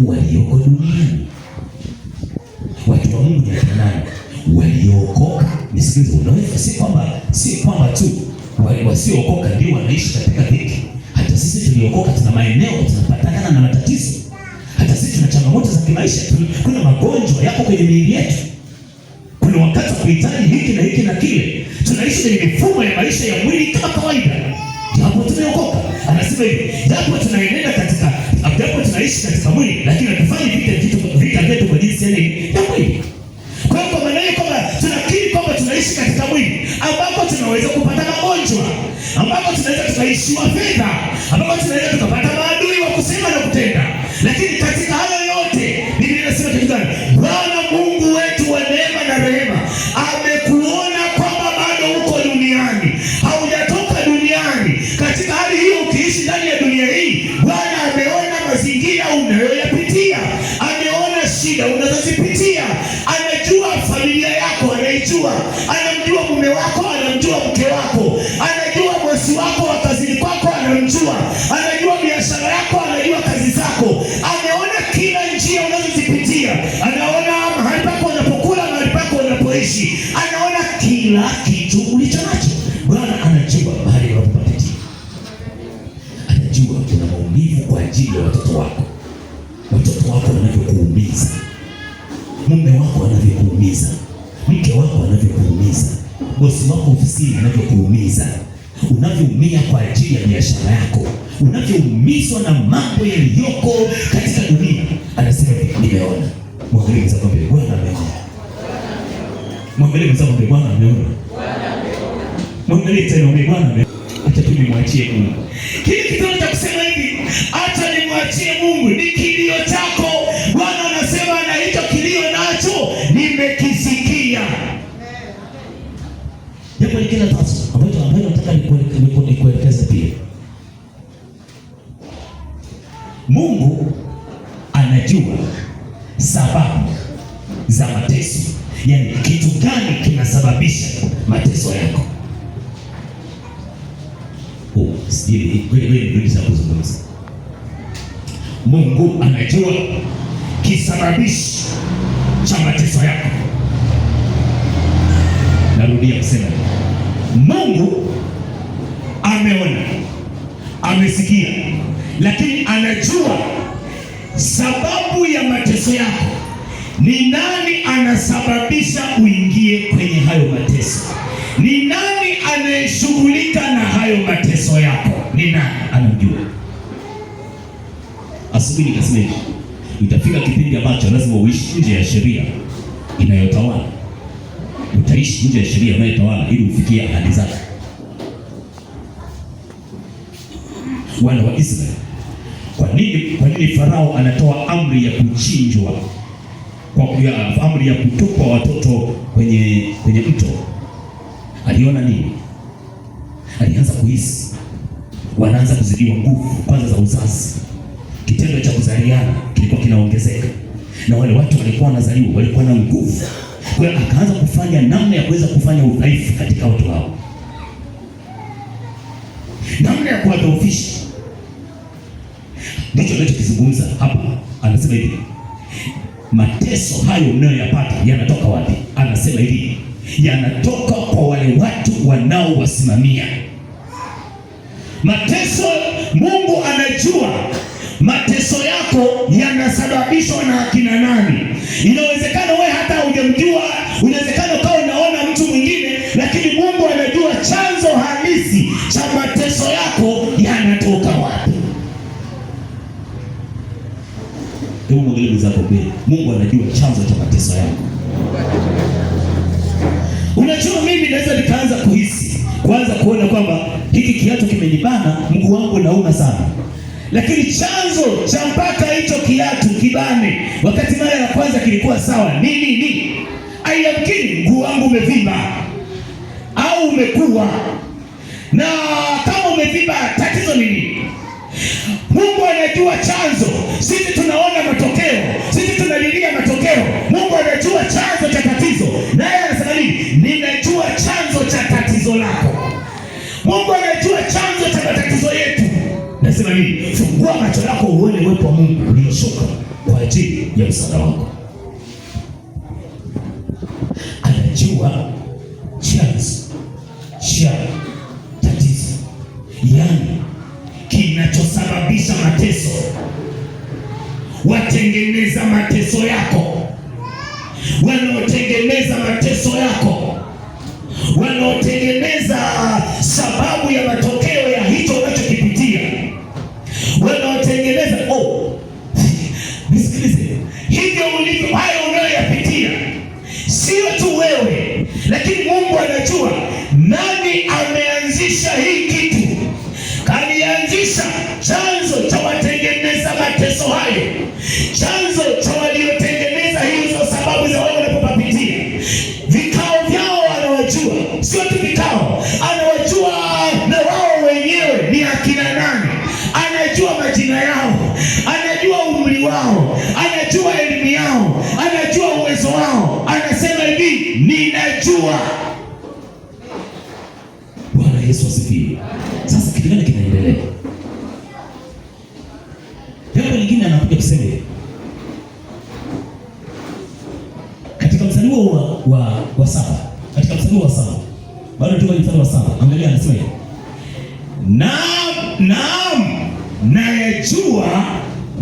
walioko duniani. Watu wa Mungu ni akina nani? Waliookoka. Nisikilize, unaweza si kwamba tu wasiookoka ndio wanaishi katika dhiki. Hata sisi tuliokoka tuna maeneo tunapatana na matatizo. Hata sisi tuna changamoto za kimaisha. Kuna magonjwa yako kwenye miili yetu. Kuna wakati wa kuhitaji hiki na hiki na kile. Tunaishi kwenye mifumo ya maisha ya mwili kama kawaida. Japo tumeokoka. Anasema hivi, japo tunaishi katika mwili, lakini hatufanyi vita vyetu kwa jinsi ya mwili. Kwa hiyo kwa maana hiyo kwamba tunakiri kwamba tunaishi katika mwili ambapo tunaweza kupata magonjwa, ambapo tunaweza tukaishiwa fedha, ambapo tunaweza tukapata maadui wa kusema na kutenda. Lakini katika hayo yote Biblia inasema kitu gani? Bwana Mungu wetu wa neema na rehema amekuona kwamba bado uko duniani, haujatoka duniani. Katika hali hiyo ukiishi ndani ya dunia hii, Bwana ameona mazingira unayoyapitia, ameona shida unazozipitia, anajua familia yako, anamjua mume wako, anamjua mke wako, anajua bosi wako wa kazini kwako, anamjua, anajua biashara yako, anajua kazi zako, ameona kila njia unazozipitia, anaona mahali pako unapokula, mahali pako unapoishi, anaona kila kitu ulicho nacho. Bwana anajua mahali unapopatia, anajua kuna maumivu kwa ajili ya watoto wako wanavyokuumiza, mume wako anavyokuumiza, mke wako anavyokuumiza, bosi wako ofisini anavyokuumiza, unavyoumia kwa ajili ya biashara yako, unavyoumizwa na mambo yaliyoko katika dunia. Anasema nimeona. Mwangalie mzako mbele, Bwana ameona. Mwangalie mzako mbele, Bwana ameona. Mwangalie tena mbele, Bwana ameona. Acha tu nimwachie Mungu. Kile kitendo cha kusema hivi, acha nimwachie Mungu, ni kilio chako. Bwana anasema na hicho kilio nacho nimekisikia. Jambo lingine tatu ambayo nataka nikuelekeze pia. Mungu anajua sababu za mateso. Yaani kitu gani kinasababisha mateso yako? Mungu anajua kisababishi cha mateso yako. Narudia kusema, Mungu ameona, amesikia, lakini anajua sababu ya mateso yako. Ni nani anasababisha uingie kwenye hayo mateso? Ni nani anayeshughulika na hayo mateso yako? Ni nani? Anajua. Asubuhi nikasema hivi, itafika kipindi ambacho lazima uishi nje ya sheria inayotawala. Utaishi nje ya sheria inayotawala ili ufikie ahadi zako. Wana wa Israeli, kwa nini Farao anatoa amri ya kuchinjwa, amri ya kutupwa watoto kwenye mto? Aliona nini? Alianza kuhisi wanaanza kuzidiwa nguvu kwanza za uzazi. Kitendo cha kuzaliana kilikuwa kinaongezeka, na wale watu walikuwa wanazaliwa walikuwa na nguvu. Kwa hiyo akaanza kufanya namna ya kuweza kufanya udhaifu katika watu hao, namna ya kuwadhoofisha. Ndicho anachokizungumza hapa. Anasema hivi, mateso hayo mnayoyapata yanatoka wapi? Anasema hivi, yanatoka kwa wale watu wanaowasimamia. Mateso, Mungu anajua mateso yako yanasababishwa na akina nani. Inawezekana wewe hata hujamjua, inawezekana ukawa unaona mtu mwingine, lakini Mungu anajua chanzo halisi cha mateso yako yanatoka wapi. Hebu mwangalie zako mbele. Mungu anajua chanzo cha mateso yako. Unajua, mimi naweza nikaanza kuanza kuona kwamba hiki kiatu kimenibana, mguu wangu unauma sana. Lakini chanzo cha mpaka hicho kiatu kibane wakati mara ya kwanza kilikuwa sawa nini? Ayamkini mguu wangu umevimba au umekuwa. Na kama umevimba, tatizo ni nini? Mungu anajua chanzo. Sisi tunaona matokeo, sisi tunalilia matokeo. Mungu anajua chanzo cha tatizo. Naye anasema nini? Ninajua chanzo cha tatizo lako. Mungu anajua chanzo cha matatizo yetu. Nasema nini? Fungua macho yako uone uwepo wa Mungu ulioshuka kwa ajili ya msaada wako. Anajua chanzo cha tatizo, yaani kinachosababisha mateso. Watengeneza mateso yako, wanaotengeneza mateso yako, wanaotengeneza sababu ya matokeo ya hicho unachokipitia, wanaotengeneza nisikilize, hivyo ulivyo, hayo unayoyapitia sio tu wewe, lakini Mungu anajua nani ameanzisha hii kitu. Kalianzisha chanzo cha watengeneza mateso hayo, chanzo cha waliotengeneza hizo sababu za wewe unapopapitia. Vikao vyao anawajua, sio tu vikao, anawajua na wao wenyewe ni akina nani. Anajua majina yao, anajua umri wao, anajua elimu yao, anajua uwezo wao. Anasema hivi, ninajua. Bwana Yesu asifiwe. Sasa kitu gani kinaendelea? Jambo lingine anakuja kusema katika mstari wa 7, katika mstari wa 7, bado tuko mstari wa 7. Angalia, anasema hivi, naam, nayajua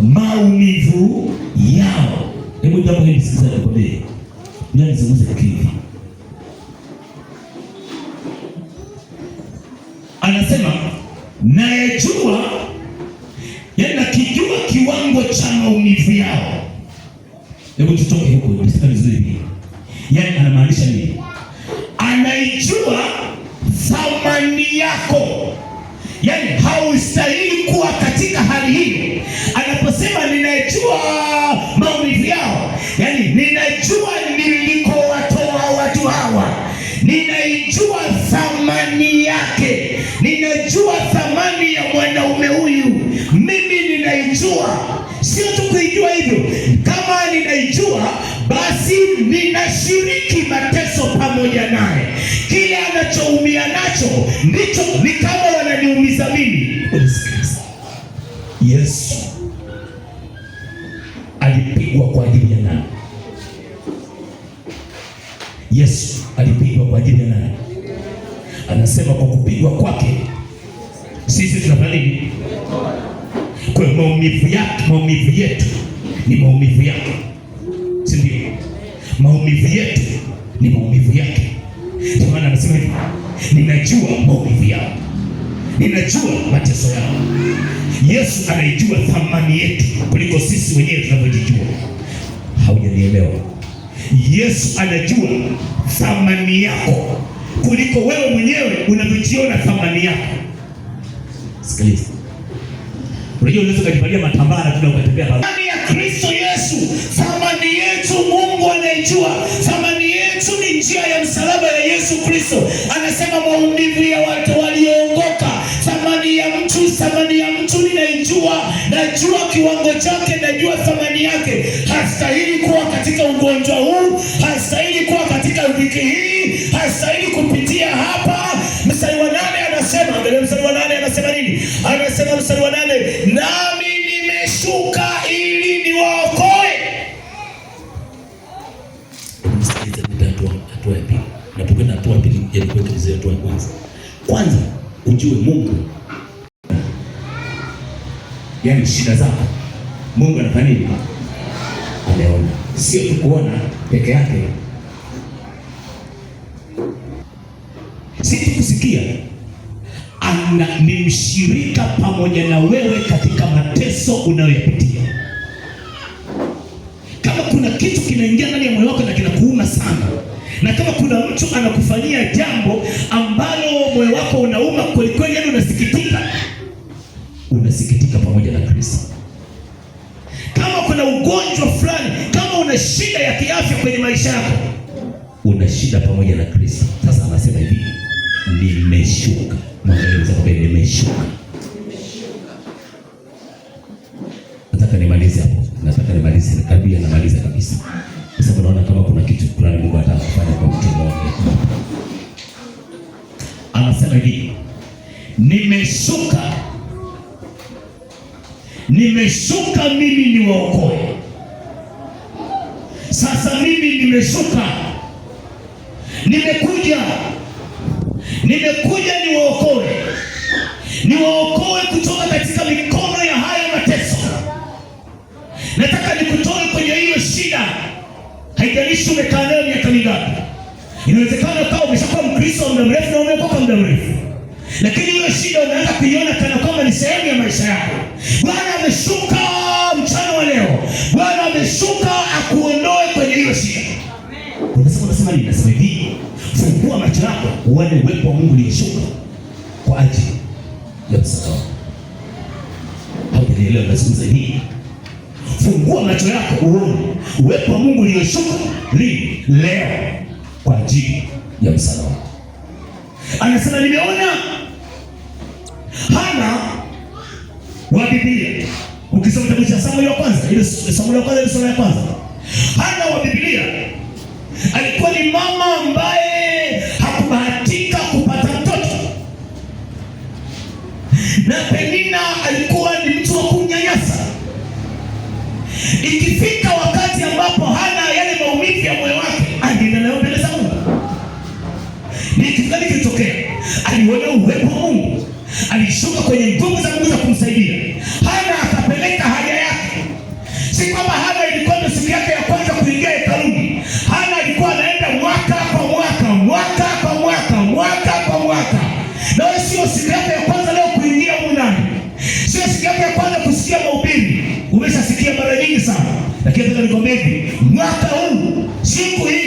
maumivu yao. Hebu jambo hili sikiza nikwambie, ndio nizungumze kwa hivi. Anasema nayajua, yaani nakijua kiwango cha maumivu yao. Hebu tutoke huko mstari vizuri. Yaani anamaanisha nini? Anaijua thamani yako, yaani haustahili kuwa katika hali hiyo. Anaposema ninajua maumivu yao, yaani ninajua nilikowatoa watu hawa, ninaijua thamani yake, ninajua thamani ya mwanaume huyu. Mimi ninaijua, sio tu kuijua hivyo. Kama ninaijua, basi ninashiriki mateso pamoja naye. Kile anachoumia nacho ndicho ni kama wananiumiza mimi. Yesu alipigwa kwa ajili ya nani? Yesu alipigwa kwa ajili ya nani? Anasema kwa kupigwa kwake sisi tunafanya nini? Kwa maumivu yake, maumivu yetu ni maumivu yake, si ndio? Maumivu yetu ni maumivu yake. Ndio maana anasema hivi, ninajua maumivu yao, ninajua mateso yao. Yesu anaijua thamani yetu kuliko sisi wenyewe tunavyojijua. Haujanielewa? Yesu anajua thamani yako kuliko wewe mwenyewe unavyojiona thamani yako. Sikiliza. Unajua unaweza kujivalia matambara tu na ukatembea thamani ya Kristo Yesu. Thamani yetu Mungu anaijua. Thamani yetu ni njia ya msalaba ya Yesu Kristo. Anasema maumivu ya watu walioongoka. Thamani ya mtu ninaijua. Najua kiwango chake, najua thamani yake. Hastahili kuwa katika ugonjwa huu, hastahili kuwa katika dhiki hii, hastahili kupitia hapa. Mstari wa 8 anasema, angalia mstari wa 8 anasema nini? Anasema mstari wa 8, nami nimeshuka ili niwaokoe. Msikilize, hatua ya pili. Napokwenda hatua ya pili, ilikuwa tulizo hatua ya kwanza. Kwanza ujue Mungu, yaani shida zako Mungu anafanya nini? Anaona, sio tu kuona peke yake, si tu kusikia. Ni mshirika pamoja na wewe katika mateso unayoyapitia. Kama kuna kitu kinaingia ndani ya moyo wako na kinakuuma sana, na kama kuna mtu anakufanyia jambo ambalo moyo wako unauma kweli kweli, yaani unasikitika pamoja na Kristo. Kama kuna ugonjwa fulani, kama una shida ya kiafya kwenye maisha yako, una shida pamoja na Kristo. Sasa anasema hivi, nimeshuka. Nimeshuka. Nataka nimalize hapo. Nataka nimalize kabisa, namaliza kabisa. Kwa sababu naona kama kuna kitu fulani Mungu atakufanya kwa mtu mmoja. Anasema hivi, nimeshuka nimeshuka mimi niwaokoe. Sasa mimi nimeshuka, nimekuja niwaokoe kutoka katika mikono ya haya mateso. Nataka nikutoe kwenye hiyo shida. Haijalishi umekaa nayo miaka mingapi. Inawezekana ukawa umeshakuwa Mkristo muda mrefu na umeokoka muda mrefu, lakini hiyo shida unaanza kuiona kana kwamba ni sehemu ya maisha yako. Bwana ameshuka mchana wa leo. Bwana ameshuka akuondoe kwenye hiyo shida. Unasema nini? Nasema hivi, fungua macho yako uone uwepo wa Mungu ulioshuka kwa ajili ya msalaba. Haujanielewa nazungumza nini? Fungua macho yako uone uwepo wa Mungu ulioshuka lini? Leo, kwa ajili ya msalaba. Anasema nimeona Hana wa Biblia. Ukisoma kitabu cha Samueli wa kwanza, ile sura ya kwanza, Hana wa Biblia alikuwa ni mama ambaye hakubahatika kupata mtoto, na Penina alikuwa ni mtu wa kunyanyasa. Ikifika wakati ambapo Hana yale maumivu ya moyo wake alienda nayo mbele za Mungu, ni kitu gani kilitokea? Aliona uwepo wa Mungu, alishuka kwenye nguvu za Mungu za kumsaidia. Hana akapeleka haja yake. Si kwamba Hana ilikuwa ndio siku yake ya kwanza kuingia hekaluni. Hana alikuwa anaenda mwaka kwa mwaka. Na wewe sio siku yake ya kwanza leo kuingia huko ndani. Sio siku yake ya kwanza kusikia mahubiri. Umeshasikia mara nyingi sana. Lakini nataka nikwambie hivi, mwaka huu, siku hii